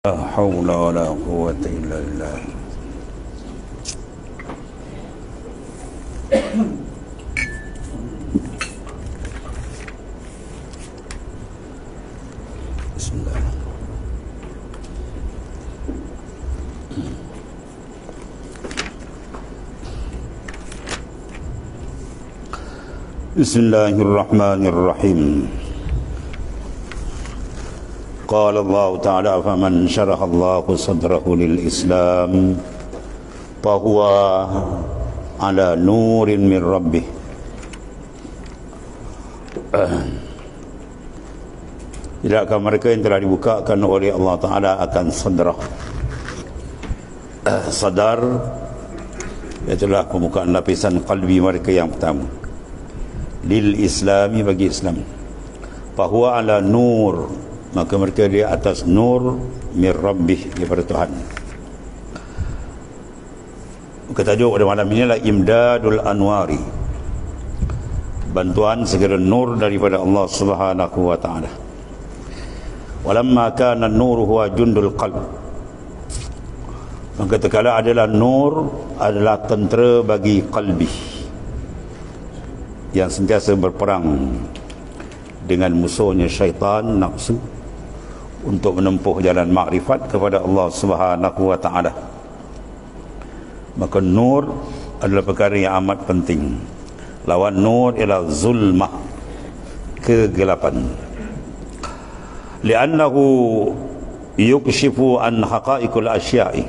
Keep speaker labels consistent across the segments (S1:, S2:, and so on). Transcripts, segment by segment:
S1: لا حول ولا قوة إلا بالله. بسم الله. بسم الله الرحمن الرحيم. قال الله تعالى: فمن شرح الله صدره للإسلام فهو على نور من ربه. Tidakkah mereka yang telah dibukakan oleh Allah Ta'ala akan sadrah, sadar, ialah pembukaan lapisan qalbi mereka yang pertama, lil islami, bagi Islam. Fahuwa ala nur, maka mereka di atas nur min rabbih, daripada Tuhan. Ketajuk pada malam ini adalah imdadul anwari, bantuan segala nur daripada Allah Subhanahu wa ta'ala. Walamma kana an-nur huwa jundul qalb, maka tekala adalah nur adalah tentera bagi qalbi yang sentiasa berperang dengan musuhnya syaitan, nafsu, untuk menempuh jalan makrifat kepada Allah Subhanahu wa ta'ala. Maka nur adalah perkara yang amat penting. Lawan nur ialah zulmah, kegelapan. Li'annahu yukshifu an haqa'iqul asya'i,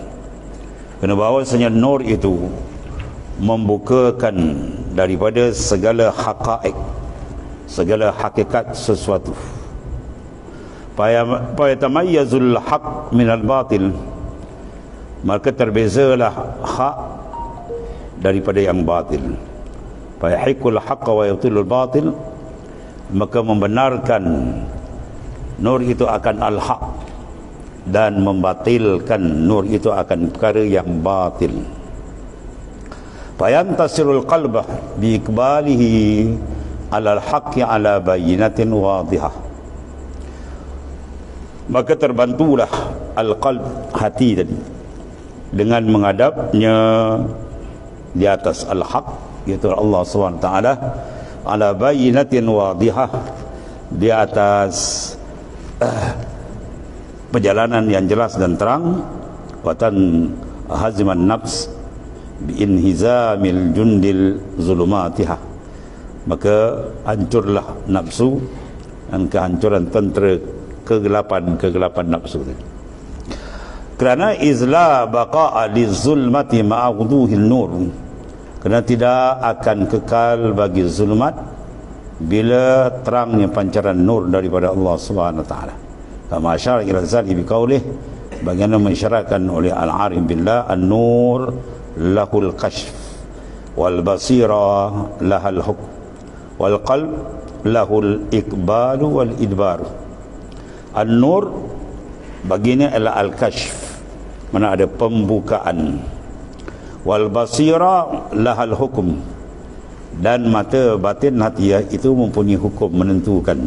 S1: kerana bahawasanya nur itu membukakan daripada segala haqa'iq, segala hakikat sesuatu. Fayatamayyazul haq minal batil, maka terbezalah hak daripada yang batil. Fayahiqul haqqa wa yutilul batil, maka membenarkan nur itu akan al-haq dan membatilkan nur itu akan perkara yang batil. Fayantasirul qalbah biiqbalihi alal haqqi ala bayyinatin wadihah, maka terbantulah al-qalb, hati tadi, dengan menghadapnya di atas al-haq, iaitu Allah SWT, ala bayyinatin wadihah, di atas perjalanan yang jelas dan terang. Watan haziman nafs biinhizamil jundil zulumatiha, maka hancurlah nafsu dan kehancuran tentera kegelapan nafsu. Kerana izla baqa'a lizulmati ma'awduhil nur, kerana tidak akan kekal bagi zulmat bila terangnya pancaran nur daripada Allah Subhanahu wa ta'ala. Kama asyara ila zali biqaulih, bagaimana mengisyaratkan oleh al-arif billah, an-nur lahul kashf wal basira lahal hukm wal qalb lahul iqbalu wal idbar. An-nur baginya adalah al-kashf, mana ada pembukaan. Wal basira lahal hukum, dan mata batin hati itu mempunyai hukum, menentukan.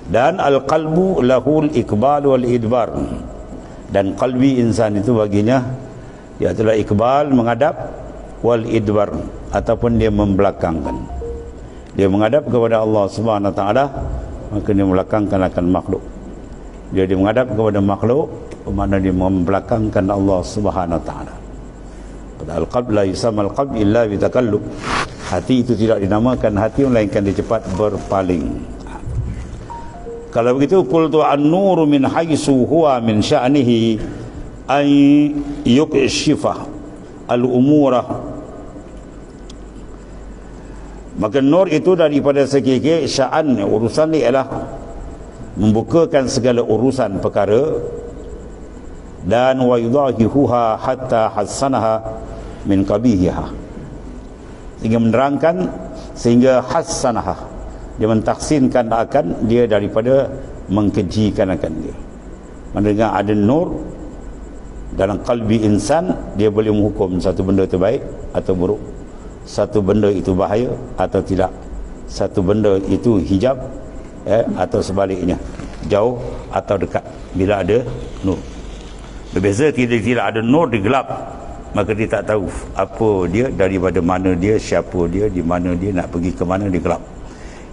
S1: Dan al-qalbu lahul iqbal wal idbar, dan qalbi insan itu baginya ialah iqbal, menghadap, wal idbar, ataupun dia membelakangkan. Dia menghadap kepada Allah Subhanahu wa ta'ala, maka dia membelakangkan akan makhluk. Dia menghadap kepada makhluk, bermakna dia membelakangkan Allah Subhanahu wa ta'ala. Al-qalb la yusamma al-qalb illa bitakallub, hati itu tidak dinamakan hati melainkan dia cepat berpaling. Kalau begitu, qultu an-nuru min haitsu huwa min sya'nihi ay yukshifa al-umura, maka nur itu daripada segi sya'an, urusan ni ialah membukakan segala urusan perkara, dan wa yudahihuha hatta hassanaha min qabihiha, sehingga menerangkan, sehingga hassanaha, dia mentahsinkan akan dia daripada mengkejikan akan dia. Mendengar ada nur dalam qalbi insan, dia boleh menghukum satu benda itu baik atau buruk, satu benda itu bahaya atau tidak, satu benda itu hijab atau sebaliknya, jauh atau dekat, bila ada nur. Berbeza tidak ada nur di gelap, maka dia tak tahu apa dia, daripada mana dia, siapa dia, di mana dia, nak pergi ke mana di gelap.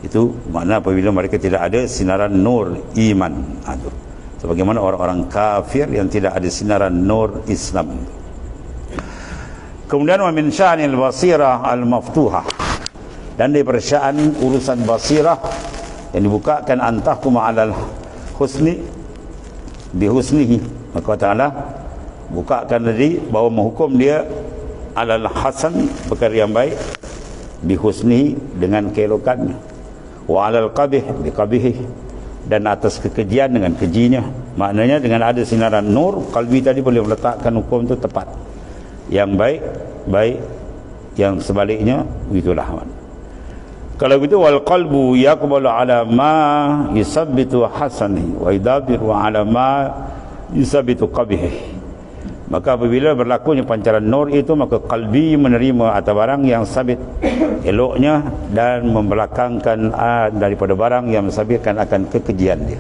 S1: Itu makna apabila mereka tidak ada sinaran nur iman. Itu sebagaimana orang-orang kafir yang tidak ada sinaran nur Islam. Kemudian wa min sya'nil basirah al-maftuhah, dan daripada sya'an urusan basirah yang dibukakan, antahkuma alal husni bihusnihi, maka Ta'ala bukakan tadi bahawa menghukum dia alal hasan, perkara yang baik, bihusnihi, dengan keelokannya, wa alal qabih biqabihi, dan atas kekejian dengan kejinya. Maknanya dengan ada sinaran nur kalbi tadi boleh meletakkan hukum itu tepat, yang baik baik, yang sebaliknya begitulah. Kalau begitu, wal qalbu yaqbalu ala ma yusabbitu hasani wa yadabiru ala ma yusabbitu qabihi. Maka apabila berlakunya pancaran nur itu, maka kalbi menerima atas barang yang sabit eloknya dan membelakangkan daripada barang yang mensabitkan akan kekejian dia.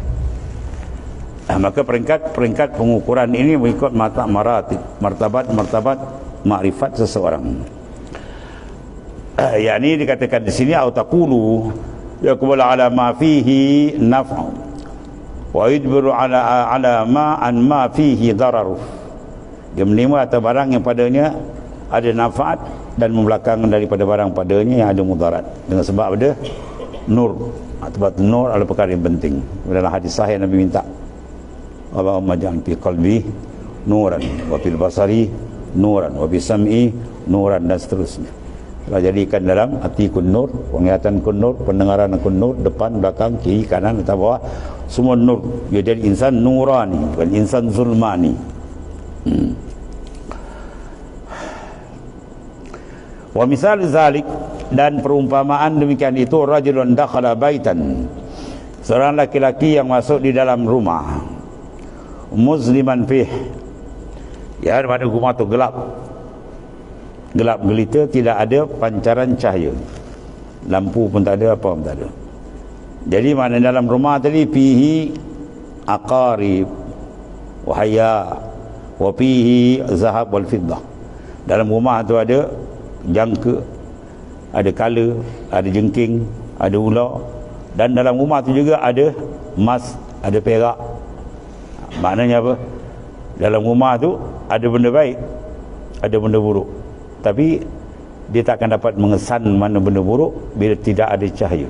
S1: Maka peringkat pengukuran ini mengikut martabat makrifat seseorang. Yakni dikatakan di sini, au taqulu yaqbalu ala ma fihi naf'u wa yudbiru ala ma an ma fihi dararu. Dia menerima atas barang yang padanya ada manfaat dan membelakang daripada barang padanya yang ada mudarat, dengan sebab ada nur. Sebab nur adalah perkara yang penting. Dalam hadis sahih Nabi minta, Allahumma ja'al fi qalbi nuran wa fil basari nuran wa fi sam'i nuran, dan seterusnya. Allah jadikan dalam hati kun nur, penglihatan kun nur, pendengaran kun nur, depan, belakang, kiri, kanan, atas bawah, semua nur. Dia jadi insan nurani, bukan insan zulmani. Wa misal zalik, dan perumpamaan demikian itu, rajulun dakhala baitan, seorang laki-laki yang masuk di dalam rumah, musliman fih, ya, pada rumah tu gelap gelita, tidak ada pancaran cahaya, lampu pun tak ada, apa pun tak ada. Jadi mana dalam rumah tadi, fihi aqarib wa haya wa fihi zahab wal fiddah. Dalam rumah tu ada jangka, ada kala, ada jengking, ada ular, dan dalam rumah tu juga ada emas, ada perak. Maknanya apa? Dalam rumah tu ada benda baik, ada benda buruk, tapi dia tak akan dapat mengesan mana benda buruk bila tidak ada cahaya.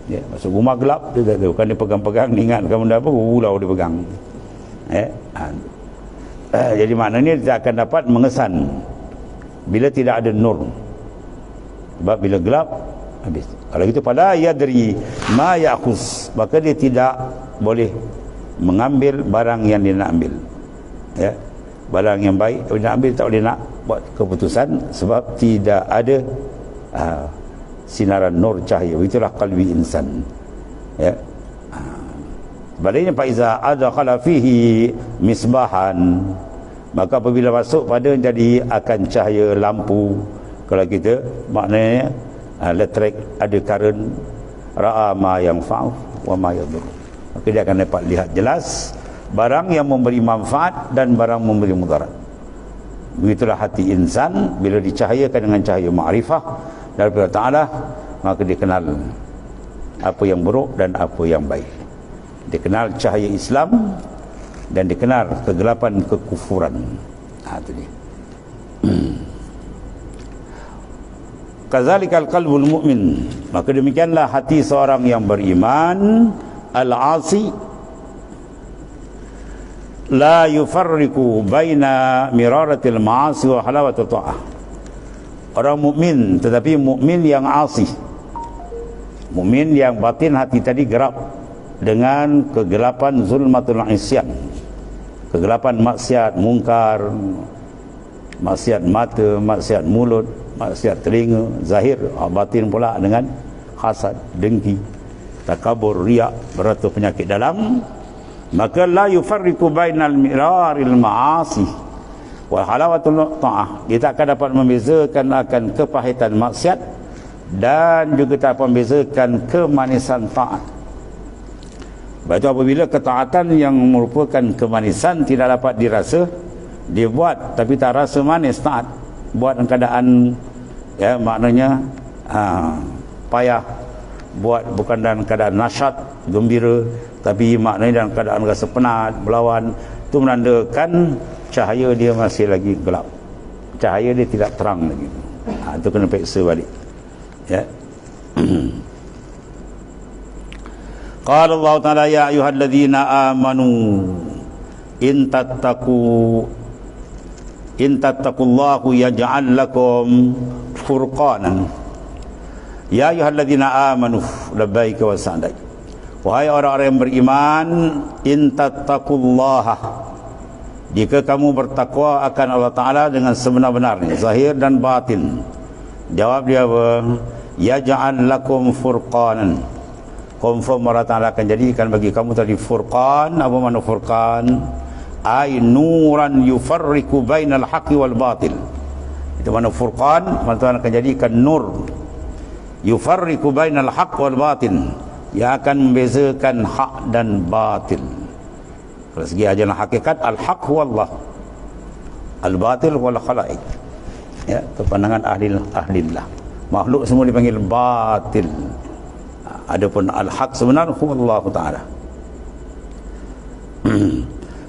S1: Ya, masuk rumah gelap, dia tak tahu, kan dia pegang-pegang, dia ingatkan benda apa, ular dia pegang. Jadi maknanya dia tak akan dapat mengesan bila tidak ada nur. Sebab bila gelap, habis. Kalau gitu, pada yadri ma ya'khuz, maka dia tidak boleh mengambil barang yang dia nak ambil. Ya, barang yang baik dia nak ambil, tak boleh nak buat keputusan sebab tidak ada sinaran nur cahaya. Itulah qalbi insan. Ya. Baliknya, fa iza adkhala fihi misbahan, maka apabila masuk pada jadi akan cahaya lampu. Kalau kita maknanya elektrik, ada current, ra'a ma yanfa'u wa ma yadur, maka dia akan dapat lihat jelas barang yang memberi manfaat dan barang memberi mudarat. Begitulah hati insan bila dicahayakan dengan cahaya ma'rifah daripada Ta'ala, maka dia kenal apa yang buruk dan apa yang baik. Dia kenal cahaya Islam dan dikenal kegelapan kekufuran. Itu dia. Kazalikal qalbul mu'min, maka demikianlah hati seorang yang beriman, al-asi, la yufarriqu baina miraratil ma'asi wa halawatul ta'ah. Orang mukmin, tetapi mukmin yang asi, mukmin yang batin hati tadi gerap dengan kegelapan zulmatul isyan, kegelapan maksiat mungkar, maksiat mata, maksiat mulut, maksiat telinga, zahir, batin pula dengan hasad, dengki, takabur, riak, beratus penyakit dalam. Maka la yufarriqu bainal miraril ma'asi wa halawatul ta'ah, dia tak akan dapat membezakan akan kepahitan maksiat dan juga tak dapat membezakan kemanisan taat. Sebab itu apabila ketaatan yang merupakan kemanisan tidak dapat dirasa, dia buat tapi tak rasa manis, taat. Buat dalam keadaan, ya, maknanya payah. Buat bukan dalam keadaan nasyat, gembira, tapi maknanya dalam keadaan rasa penat, melawan. Itu menandakan cahaya dia masih lagi gelap, cahaya dia tidak terang lagi. Itu kena periksa balik, ya. Qala Allah Ta'ala ya ayyuhalladzina amanu in tattaqullahu yaj'al lakum furqanan. Ya ayyuhalladzina amanu labbaika wa sa'daik. Wahai orang-orang yang beriman, in tattaqullaha, jika kamu bertakwa akan Allah Ta'ala dengan sebenar-benarnya, zahir dan batin. Jawab dia apa? Yaj'al lakum furqanan. Confirm Allah Ta'ala akan jadikan bagi kamu tadi furqan. Apa makna furqan? Ay nuran yufarriqu bainal haqqi wal batil. Itu makna furqan. Allah Ta'ala akan jadikan nur yufarriqu bainal haqqi wal batil, yang akan membezakan hak dan batil. Kalau segi ajaran hakikat, al-haq huwallah, al-batil huwal khalaiq. Ya, itu pandangan ahlillah. Makhluk semua dipanggil batil. Adapun al-haq sebenar huwallahu ta'ala.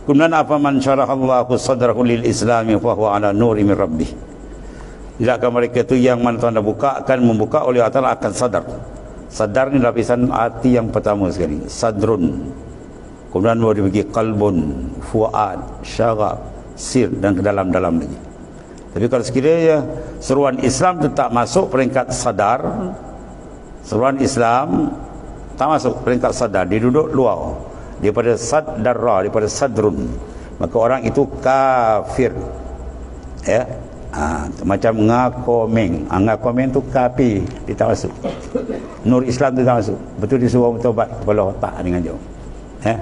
S1: Kemudian apa man syarahallahu sadrahu lil islami fa huwa ala nuri min rabbih. Tidakkah mereka itu yang mana Tuhan buka akan membuka oleh Allah Ta'ala akan sadar. Sadar ni lapisan hati yang pertama sekali, sadrun. Kemudian baru dibagi qalbun, fuad, syarab, sir, dan ke dalam-dalam lagi. Tapi kalau sekiranya seruan Islam itu tak masuk peringkat sadar, seruan Islam tak masuk peringkat sadar, dia duduk luar daripada saddarra, daripada sadrun, maka orang itu kafir, ya. Macam ngakomeng. Ngakomeng tu kafir, dia tak masuk. Nur Islam tu tak masuk. Betul disuruh bertobat kepala otak dengan jauh, ya.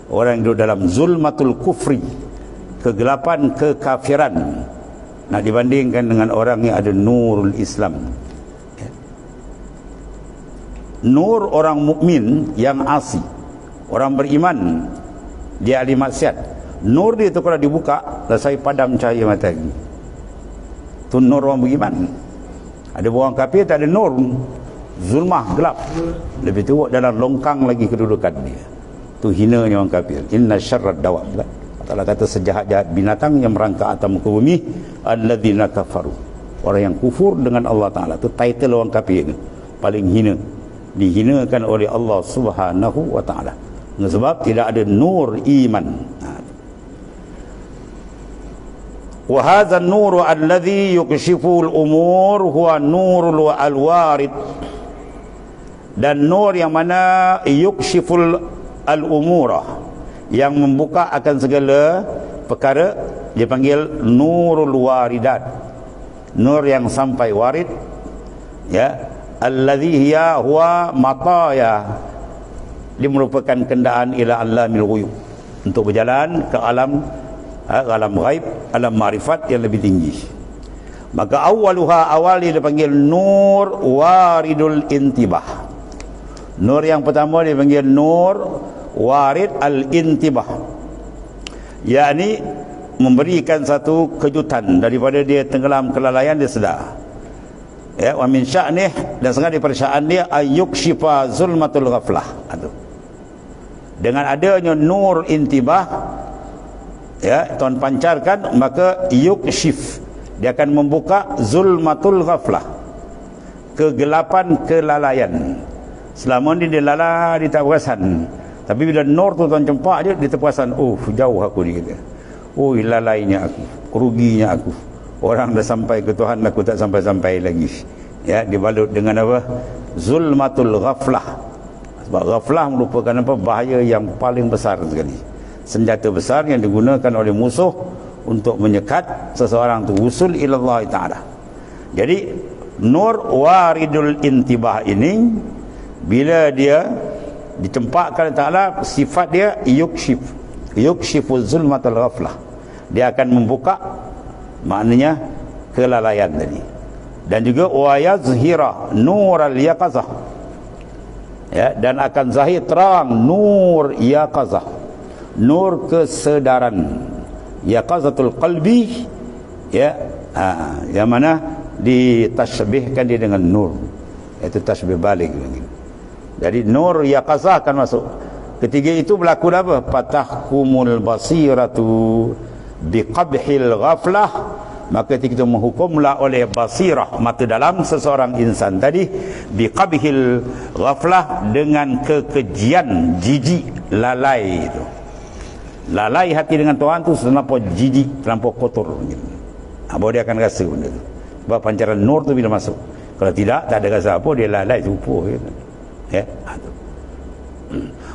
S1: Orang yang duduk dalam zulmatul kufri, kegelapan kekafiran, nak dibandingkan dengan orang yang ada nurul Islam, ya. Nur orang mukmin yang asli, orang beriman, dia ahli maksiat. Nur dia tu kalau dibuka, rasai padam cahaya matahari. Tu nur orang beriman. Ada orang kafir tak ada nur, zulmah, gelap. Lebih teruk dalam longkang lagi kedudukan dia. Tu hinanya orang kafir. Inna syarrad dawab. Allah kata sejahat-jahat binatang yang merangkak atas muka bumi, alladzina kafaru. Orang yang kufur dengan Allah Ta'ala. Tu title orang kafir ni, paling hina. Dihinakan oleh Allah Subhanahu wa Ta'ala. Sebab tidak ada nur iman. Wa hadha an-nur alladhi yukshifu al-umur huwa nurul al-warid. Dan nur yang mana yukshiful al-umura, yang membuka akan segala perkara, dia panggil nurul waridat. Nur yang sampai warid, ya. Alladhi hiya huwa mataya, dia merupakan kendaan ila alamil ghuyub, untuk berjalan ke alam ghaib, alam ma'rifat yang lebih tinggi. Maka awaluha, awali dia panggil nur waridul intibah. Nur yang pertama dia panggil nur warid al-intibah, yakni memberikan satu kejutan daripada dia tenggelam kelalaian, dia sedar, ya. Wa min sya'nih, dan sangat daripada sya'an dia ayyukshifa zulmatul ghaflah. Dengan adanya nur intibah, ya, Tuhan pancarkan, maka yukshif, dia akan membuka zulmatul ghaflah, kegelapan kelalaian. Selama ni dia lalai, dia tak perasan. Tapi bila nur tu Tuhan cempak dia, dia terperasan. Oh, jauh aku ni, kata. Oh, lalainya aku, ruginya aku. Orang dah sampai ke Tuhan, aku tak sampai-sampai lagi. Ya, dibalut dengan apa? Zulmatul ghaflah. Sebab ghaflah merupakan apa? Bahaya yang paling besar sekali. Senjata besar yang digunakan oleh musuh untuk menyekat seseorang tu usul ilallah ta'ala. Jadi nur waridul intibah ini, bila dia dicempakkan ta'ala, sifat dia yukshiful zulmatul ghaflah, dia akan membuka, maknanya kelalaian tadi. Dan juga wa yazhira nural yaqazah, ya, dan akan zahir terang nur yaqazah, nur kesedaran, yaqazatul qalbi, ya, yang mana ditashbihkan dia dengan nur, itu tasbih balik. Jadi nur yaqazah akan masuk. Ketiga itu berlaku apa? Fatahkumul basiratu biqabhil ghaflah, maka ketika itu menghukumlah oleh basirah, mata dalam seseorang insan tadi, biqabhil ghaflah, dengan kekejian, jijik, lalai itu. Lalai hati dengan Tuhan tu terlampau jijik, terlampau kotor gitu. Baru dia akan rasa benda tu. Sebab pancaran nur tu bila masuk. Kalau tidak, tak ada rasa apa, dia lalai lupa gitu. Ya, tu.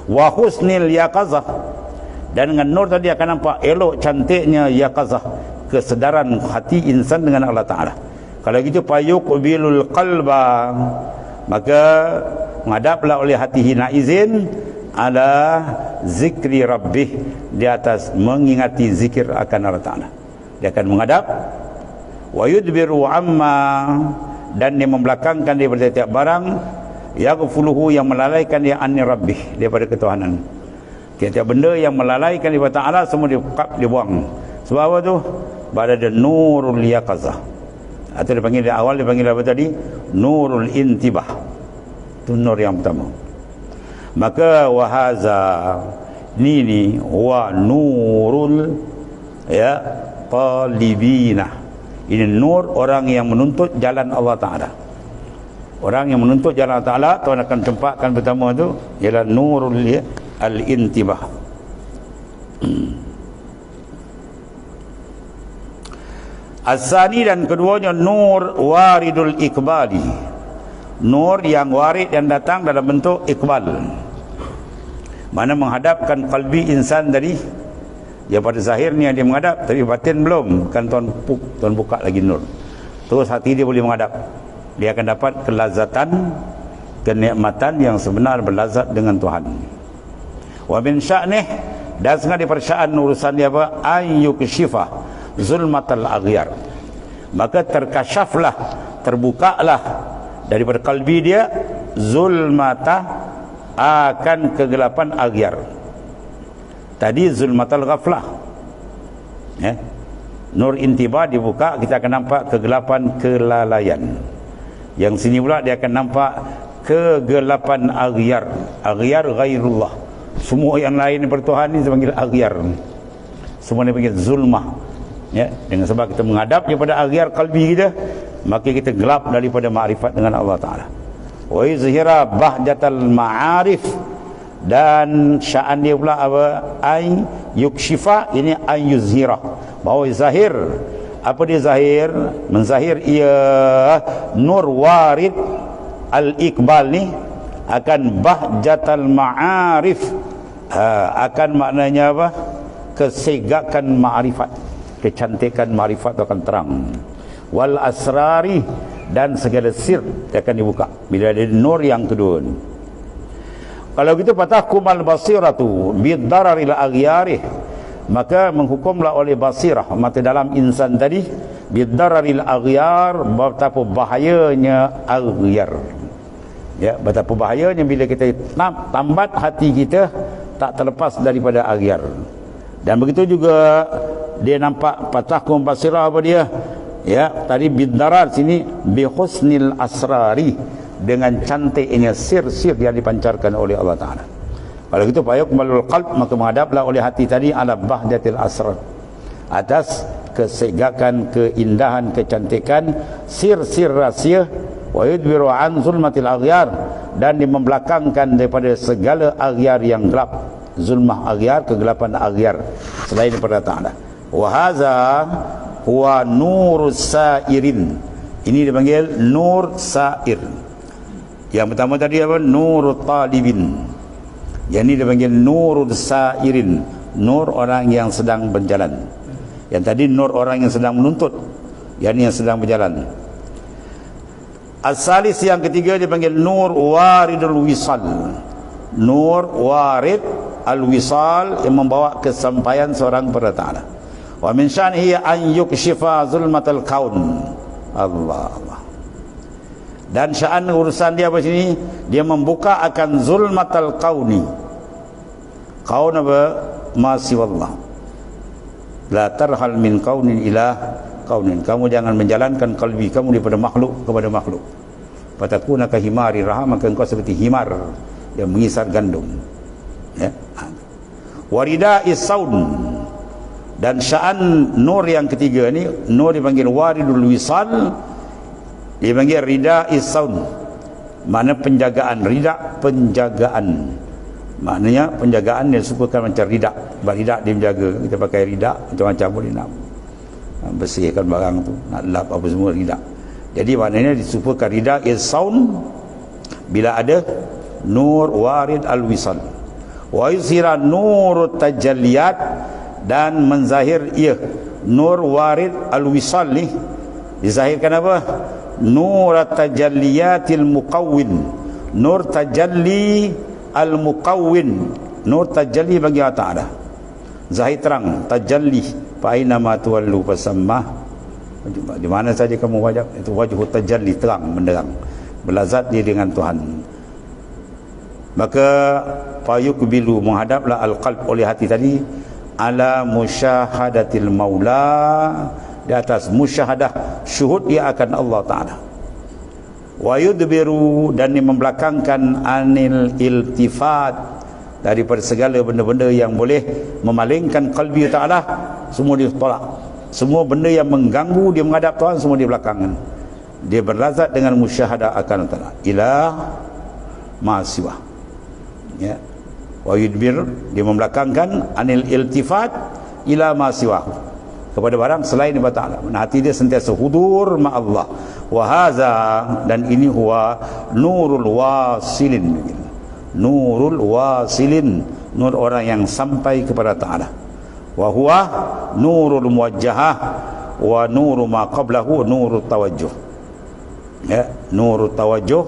S1: Wa husnil yaqazah, dan dengan nur tadi akan nampak elok cantiknya yaqazah, kesedaran hati insan dengan Allah Ta'ala. Kalau gitu fayuqbilul qalba, maka menghadaplah oleh hati hina izin ala zikri rabbih, di atas mengingati zikir akan Allah Ta'ala. Dia akan menghadap. Wa yudbiru amma, dan dia membelakangkan daripada setiap barang, yaghfuluhu, yang melalaikan dia anni rabbih, daripada ketuhanan. Tiap-tiap benda yang melalaikan daripada Ta'ala semua dia buang. Sebab apa tu? Ada nurul yaqazah, atau dia panggil, dia awal dia panggil apa tadi? Nurul intibah. Itu nur yang pertama. Maka wahaza, ni wa nurul, ya, talibina, ini nur orang yang menuntut jalan Allah Ta'ala. Orang yang menuntut jalan Allah Ta'ala, Tuhan akan tempatkan pertama tu ialah nurul al-intibah. As-sani, dan keduanya nur waridul ikbali, nur yang warid dan datang dalam bentuk ikbal, mana menghadapkan kalbi insan tadi. Dia pada zahirnya dia menghadap, tapi batin belum, kan Tuhan buka lagi nur, terus hati dia boleh menghadap. Dia akan dapat kelazatan, kenikmatan yang sebenar, berlazat dengan Tuhan. Wa min sya'nih, dan setengah daripada sya'an urusan dia apa? Ayyukshifa zulmatal aghyar, maka terkasyaflah, terbukalah daripada kalbi dia zulmata, akan kegelapan aghyar. Tadi zulmatal ghaflah, ya. Nur intibah dibuka, kita akan nampak kegelapan kelalaian. Yang sini pula dia akan nampak kegelapan aghyar. Aghyar ghairullah, semua yang lain daripada Tuhan ni dipanggil aghyar, semua dipanggil zulmah, ya. Dengan sebab kita menghadap kepada aghyar kalbi kita, maka kita gelap daripada ma'rifat dengan Allah Ta'ala. Wa yuzhira bahjatal ma'arif, dan sya'an dia pula apa? Ay yukshifa, ini ay yuzhira, bahawa zahir. Apa dia zahir? Menzahir ia nur warid al-iqbal ni akan bahjatal ma'arif, akan maknanya apa? Kesegakan ma'rifat, kecantikan ma'rifat akan terang. Wal asrari, dan segala sir akan dibuka bila ada nur yang kedua ni. Kalau gitu fatahkum al-basiratu bid-dararil aghyarih, maka menghukumlah oleh basirah, mata dalam insan tadi, bid-dararil aghyar, betapa bahayanya aghyar, ya, betapa bahayanya bila kita tambat hati kita tak terlepas daripada aghyar. Dan begitu juga dia nampak fatahkum basirah, apa dia? Ya, tadi bid-darar, sini bi husnil asrari, dengan cantiknya sir-sir yang dipancarkan oleh Allah Ta'ala. Kalau gitu fayuqbalul qalb, maka menghadaplah oleh hati tadi ala bahjatil asrar, atas kesegakan, keindahan, kecantikan sir-sir rahsia. Wa yudbiru an zulmatil aghyar, dan membelakangkan daripada segala aghyar yang gelap. Zulmah aghyar, kegelapan aghyar selain daripada Ta'ala. Wa hadza huwa nurus sairin, ini dipanggil nur sair. Yang pertama tadi apa? Nurut talibin. Yang ini dipanggil nurut sairin, nur orang yang sedang berjalan. Yang tadi nur orang yang sedang menuntut, yang ini yang sedang berjalan. As-salis, yang ketiga dipanggil nur waridul wisal. Nur warid al-wisal, yang membawa kesampaian seorang kepada Ta'ala. Wa min sya'nihi an yukshifa zulmatal kaun. Allah. Dan sya'an urusan dia apa sini? Dia membuka akan zulmatal kauni. Kaun apa? Ma siwallah. La tarhal min kaunin ila kaunin. Kamu jangan menjalankan kalbi kamu daripada makhluk kepada makhluk. Fatakuna ka himari raha, maka engkau seperti himar yang mengisar gandum. Ya. Warida is-saun. Dan sya'an nur yang ketiga ni, nur dipanggil waridul wisal, dipanggil rida is-saun. Mana penjagaan, rida penjagaan. Maknanya penjagaan yang serupakan macam rida. Sebab rida dia menjaga, kita pakai rida macam-macam boleh nak bersihkan barang tu, nak lap apa semua rida. Jadi maknanya disuruhkan rida is-saun bila ada nur warid al-wisal. Wa yuzhira nur tajalliyat, dan menzahir ia nur warid al-wisal ni dizahirkan apa? Nur tajalliyatil muqawwin, nur tajalli al-muqawwin, nur tajalli bagi Allah Ta'ala, zahir terang, tajalli fa aina ma tuwallu fasamma, di mana saja kamu wajib, itu wajhu tajalli, terang menderang, belazat dia dengan Tuhan. Maka fayuqbilu, menghadaplah al-qalb oleh hati tadi, ala musyahadatil maula, di atas musyahadah syuhud dia akan Allah Ta'ala. Wa yudbiru, dan dia membelakangkan anil iltifat, daripada segala benda-benda yang boleh memalingkan qalbi Ta'ala, semua dia tolak. Semua benda yang mengganggu dia menghadap Tuhan, semua dia belakangkan. Dia berlazat dengan musyahadah akan Ta'ala ila ma'asiwa. Ya. Wa yudbir, dia membelakangkan anil iltifat ila ma'asiwa, kepada barang selain Allah Ta'ala. Hati dia sentiasa hudur ma Allah. Wa haza, dan ini huwa nurul wasilin, nurul wasilin, nur orang yang sampai kepada Ta'ala. Wa huwa nurul muwajjahah wa nuru ma qablahu nurul tawajjuh. Ya, nurul tawajjuh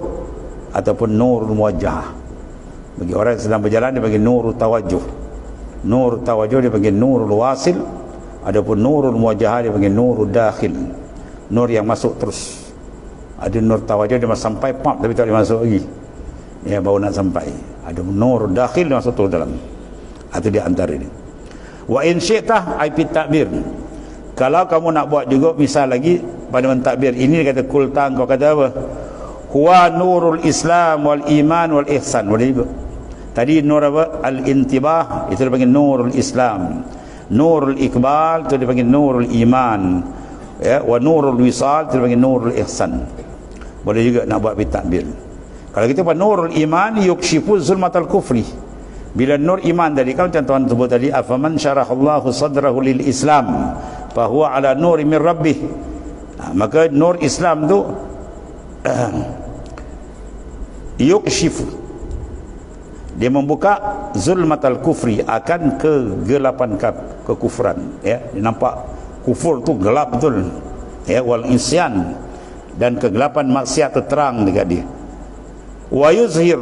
S1: ataupun nurul muwajjahah. Bagi orang yang sedang berjalan dia bagi nurul tawajjuh. Nurul tawajjuh dia bagi nurul wasil. Adapun nurul muwajjahah dia bagi nurul dakhil, nur yang masuk terus. Ada nur tawajjuh dia masuk sampai pump tapi tak boleh masuk lagi, ya, baru nak sampai. Ada nur dakhil dia masuk terus dalam. Itu di antara ini. Wa in syi'tah ay fit takbir. Kalau kamu nak buat juga misal lagi pada mentadbir ini, dia kata kulta, kau kata apa? Huwa nurul Islam wal iman wal ihsan. Boleh juga. Tadi nur apa? Al-intibah, itu dipanggil nurul Islam. Nurul Iqbal itu dipanggil nurul iman, ya, wa nurul wisal itu dipanggil nurul ihsan. Boleh juga nak buat bitakbir. Kalau kita buat nurul iman, yukshifu zulmatal kufri. Bila nur iman tadi kan macam Tuhan sebut tadi, afaman syarahallahu sadrahu lil Islam fahuwa ala nuri min rabbih. Maka nur Islam tu yukshifu, dia membuka zulmatal kufri, akan kegelapan kekufuran, ya. Dia nampak kufur tu gelap betul, ya, wal isyan, dan kegelapan maksiat terang dekat dia. Wa yuzhir,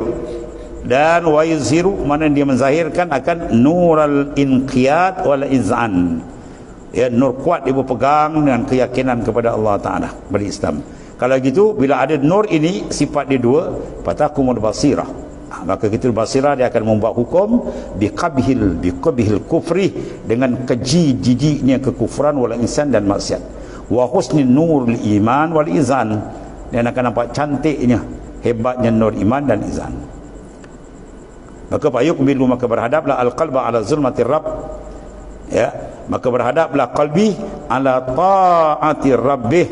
S1: dan wa yuzhiru, mana dia menzahirkan akan nural inqiyad wal iz'an, ya, nur kuat dia berpegang dengan keyakinan kepada Allah Ta'ala, berislam. Kalau gitu, bila ada nur ini sifat dia dua, fatakumul basirah, maka kita basirah, dia akan membuat hukum biqabhil kufri, dengan keji jijiknya kekufuran wal insan dan maksiat. Wa husnin nurul iman wal izan, dan akan nampak cantiknya, hebatnya nur iman dan izan. Maka fayuqbilu, maka berhadaplah al-qalba ala zulmatir rabb, ya, maka berhadaplah qalbi ala ta'atir rabbih,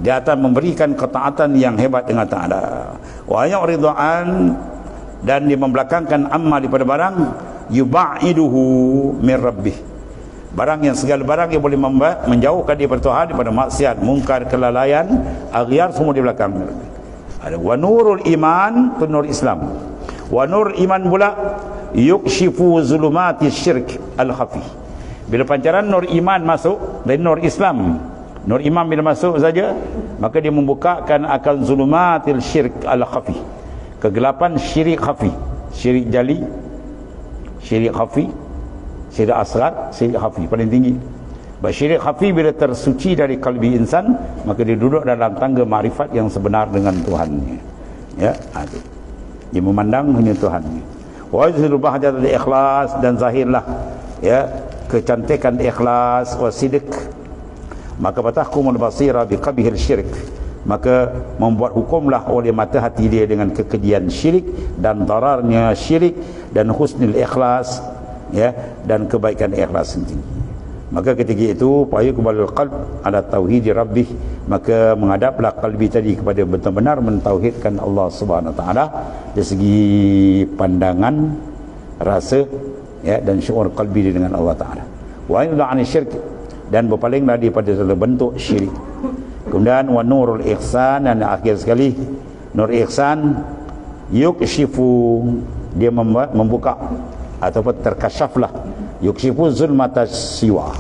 S1: dia akan memberikan ketaatan yang hebat dengan Ta'ala. Wa yu'ridu'an, dan dia membelakangkan amma daripada barang yuba'iduhu min rabbih, barang yang segala barang yang boleh menjauhkan dia daripada Tuhan, daripada maksiat, mungkar, kelalaian, aghyar, semua di belakang. Ada wa nurul iman, tu nur Islam. Wa nur iman pula yukshifu zulumati syirk al-khafi. Bila pancaran nur iman masuk dari nur Islam, nur iman bila masuk saja, maka dia membukakan akan zulumatil syirk al-khafi, kegelapan syirik khafi, syirik jali, syirik khafi, syirik asghar, syirik khafi paling tinggi. Syirik khafi bila tersuci dari kalbi insan, maka dia duduk dalam tangga makrifat yang sebenar dengan Tuhannya. Ya, itu. Dia memandang hanya Tuhannya. Wa yuzhiru bahjatal ikhlas, dan zahirlah ya kecantikan ikhlas wa sidq. Maka fatahkumul basira biqabihil syirik, maka membuat hukumlah oleh mata hati dia dengan kekejian syirik dan dararnya syirik dan husnul ikhlas, ya, dan kebaikan ikhlas sendiri. Maka ketika itu fayuqbalul qalb ala tauhid rabbih, maka menghadaplah kalbi tadi kepada benar-benar mentauhidkan Allah Subhanahu wa taala dari segi pandangan, rasa, ya, dan syuur kalbi dia dengan Allah taala. Wa inna 'ani syirk, dan berpalinglah daripada segala bentuk syirik. Kemudian wa nurul ihsan, dan akhir sekali nur ihsan yukshifu, dia membuka ataupun terkasyaflah, yukshifu zulmata siwa,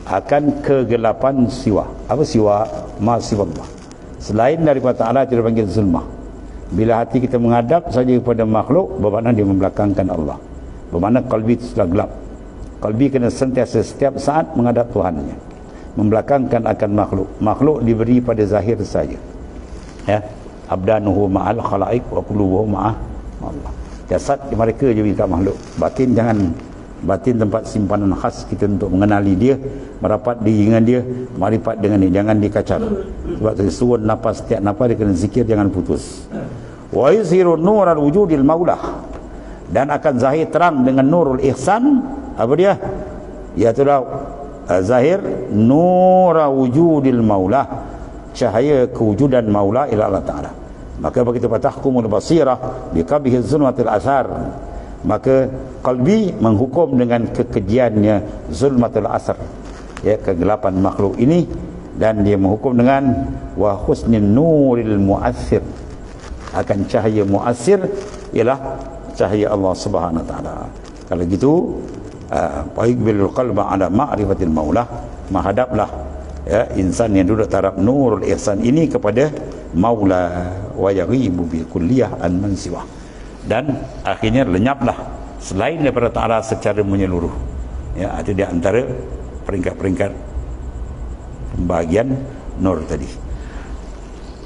S1: akan kegelapan siwa. Apa siwa? Ma siwa Allah, selain daripada Allah tidak panggil zulmah. Bila hati kita menghadap saja kepada makhluk, bermakna dia membelakangkan Allah, bermakna kalbi itu sudah gelap. Kalbi kena sentiasa setiap saat menghadap Tuhannya, membelakangkan akan makhluk. Makhluk diberi pada zahir saja, ya, abdanuhu ma'al khalaik wa qulubuhu ma'ah Allah. Jasad mereka je minta makhluk, batin jangan. Batin tempat simpanan khas kita untuk mengenali dia, merapat diri dengan dia, marifat dengan dia, jangan dikacau. Sebab tu suruh nafas, setiap nafas dia kena zikir, jangan putus. Wa yuzhiru nural wujudil maulah, dan akan zahir terang dengan nurul ihsan. Apa dia? Iaitulah zahir nura wujudil maulah, cahaya kewujudan maula ila Allah taala. Maka begitu fatahkumul basirah biqabihi zulmatil athar, maka kalbi menghukum dengan kekejiannya zulmatul asr, ya, kegelapan makhluk ini, dan dia menghukum dengan wa husnin nuril mu'assir, akan cahaya mu'assir ialah cahaya Allah Subhanahu wa taala. Kalau gitu faiqbilul qalba ala ma'rifatil maulah, menghadaplah, ya, insan yang duduk taraf nurul ihsan ini kepada maula wa yaghibu bi kulliyah an man siwa, dan akhirnya lenyaplah selain daripada ta'ala secara menyeluruh. Ya, itu di antara peringkat-peringkat pembahagian nur tadi.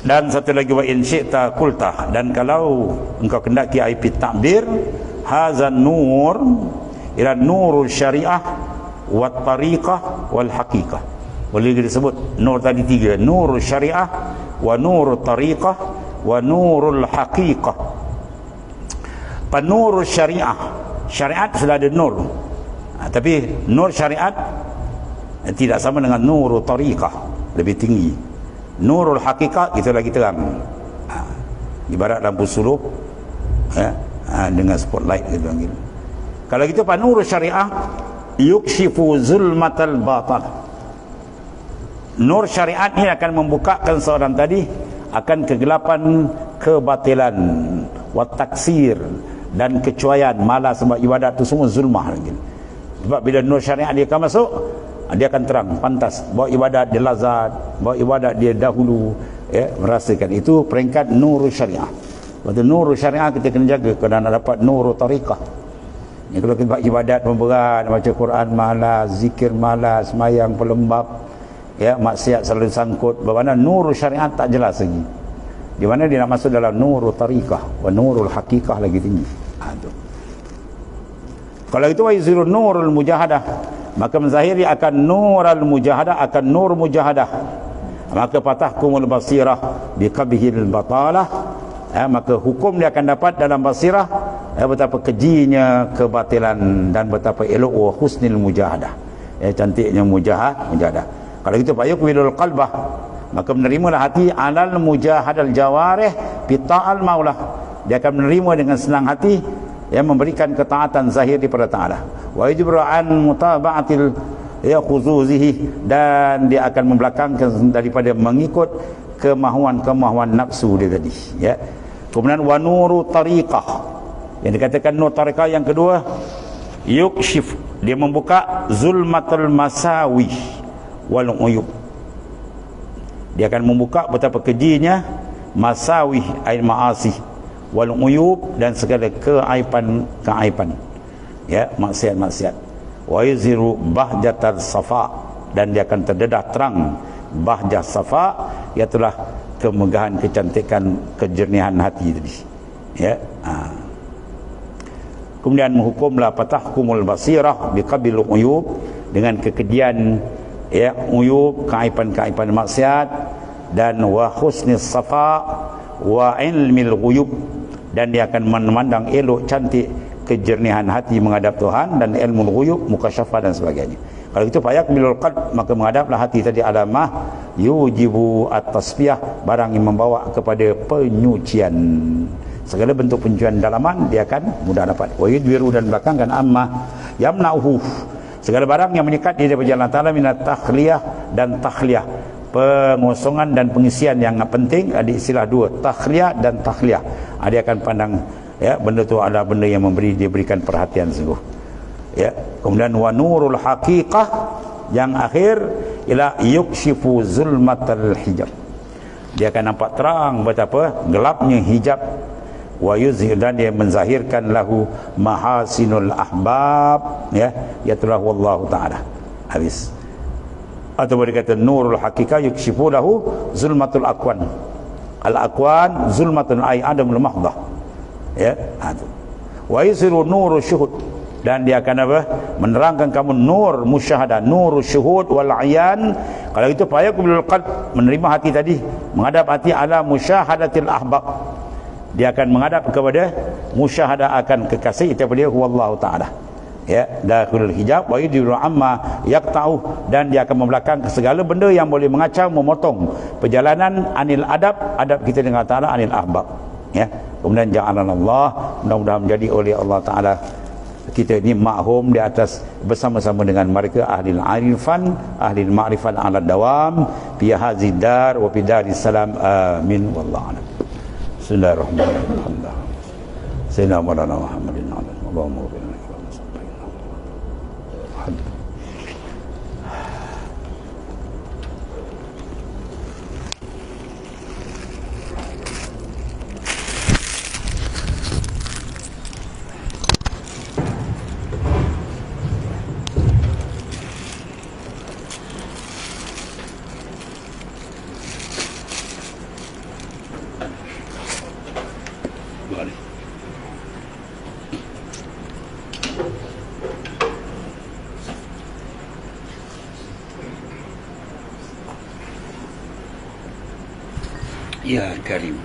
S1: Dan satu lagi, wa in syi'ta qulta, dan kalau engkau kendaki IP takbir, hazan nur ila nurul syariah wat tariqah wal haqiqah. Boleh disebut nur tadi tiga, nurul syariah wa nurul tariqah wa nurul haqiqah. Penurul syariah, syariat sudah ada nur, tapi nur syariat tidak sama dengan nurul tariqah, lebih tinggi. Nurul haqiqah itu lagi terang, ibarat lampu suluh, ya, dengan spotlight gitu panggil. Kalau gitu nurul syariah yukshifu zulmatal batal. Nur syariat ini akan membukakan seorang tadi akan kegelapan kebatilan, wat taksir, dan kecuaian, malas sebab ibadat itu semua zulmah lagi. Sebab bila nur syariat dia akan masuk, dia akan terang, pantas bawa ibadat dia lazat, bawa ibadat dia dahulu, ya, merasakan. Itu peringkat nur syariah. Waktu nur syariah kita kena jaga kerana nak dapat nur tariqah. Ya, kalau kita buat ibadat memberat, baca Quran malas, zikir malas, semayang pelembab, ya, maksiat selalu sangkut, bagaimana nur syariat tak jelas lagi. Di mana dia nak masuk dalam nur tariqah, wa nurul haqiqah lagi tinggi. Itu. Kalau itu wa yuzhiru nurul mujahadah, maka menzahiri akan nurul mujahadah, akan nur mujahadah. Maka fatahkumul basirah biqabihil batalah, ya, maka hukum dia akan dapat dalam basirah, ya, betapa kejinya kebatilan dan betapa elok wa husnil mujahadah, ya, cantiknya mujahadah. Kalau gitu fayuqbilul qalbah, maka menerimalah hati alal mujahadal jawarih bi ta'al maulah, dia akan menerima dengan senang hati, yang memberikan ketaatan zahir daripada ta'ala. Wa yajburu an mutaba'atil ya khuzuzihi, dan dia akan membelakangkan daripada mengikut kemahuan nafsu dia tadi, ya. Kemudian wa nuru tariqah, yang dikatakan nur tariqah yang kedua, yukshif, dia membuka zulmatul masawi wal uyub, dia akan membuka betapa kejinya masawi ail maasi wal uyub, dan segala keaiban, ya, maksiat-maksiat. wa yuzhiru bahjatal safa, dan dia akan terdedah terang bahjah safa, iaitulah kemegahan, kecantikan, kejernihan hati tadi, ya. Kemudian menghukumlah patahkumul basirah biqabil uyub, dengan kekejian, ya, uyub, keaiban-keaiban maksiat, dan wa husnis safa wa ilmil ghuyub, dan dia akan memandang elok, cantik, kejernihan hati menghadap Tuhan, dan ilmu ghuyub, mukasyafah dan sebagainya. Kalau itu payak bilul qalb, maka menghadaplah hati tadi alamah yujibu at-tasfiyah, barang yang membawa kepada penyucian. Segala bentuk penyucian dalaman dia akan mudah dapat. Wa yudwiru, dan belakangkan amma yamna'uhu, segala barang yang menyekat dia daripada Allah Ta'ala, minat takhliyah dan takhliyah, pengosongan dan pengisian yang penting. Ada istilah dua, takhliyah dan takhliyah. Dia akan pandang, ya, benda tu adalah benda yang dia berikan perhatian sungguh, ya. Kemudian wa nurul haqiqah, yang akhir ialah yukshifu zulmatal hijab, dia akan nampak terang betapa gelapnya hijab. Wa yuzhir, dan dia menzahirkan lahu mahasinul ahbab, ya, iatulah wallahu ta'ala. Habis. Atau boleh kata nurul haqiqah yukshifu lahu zulmatul aqwan. Al aqwan zulmatul ay adamul mahdah, ya. Wa yuzhiru nurul syuhud, dan dia akan apa? Menerangkan kamu nur musyahadah, nur syuhud wal ayan. Kalau itu fayakumul qalb, menerima hati tadi, menghadap hati ala musyahadatil ahbab, dia akan menghadap kepada musyahadah akan kekasih, itu dia wallahu taala, ya. Dakhilul hijab wa yudiru amma yaqta'u, dan dia akan membelakang segala benda yang boleh mengacau, memotong perjalanan anil adab kita dengan Allah Taala, anil ahbab, ya. Kemudian ja'alanallah, mudah-mudahan menjadi oleh Allah Taala kita ini makhum di atas, bersama-sama dengan mereka ahli arifan, ahli ma'rifan ala dawam fi hadhihi dar wa fi daris salam, amin wallahu a'lam. Bismillahirrahmanirrahim. Sayyidina Maulana Muhammadin Allahumma barik. Ya Karim.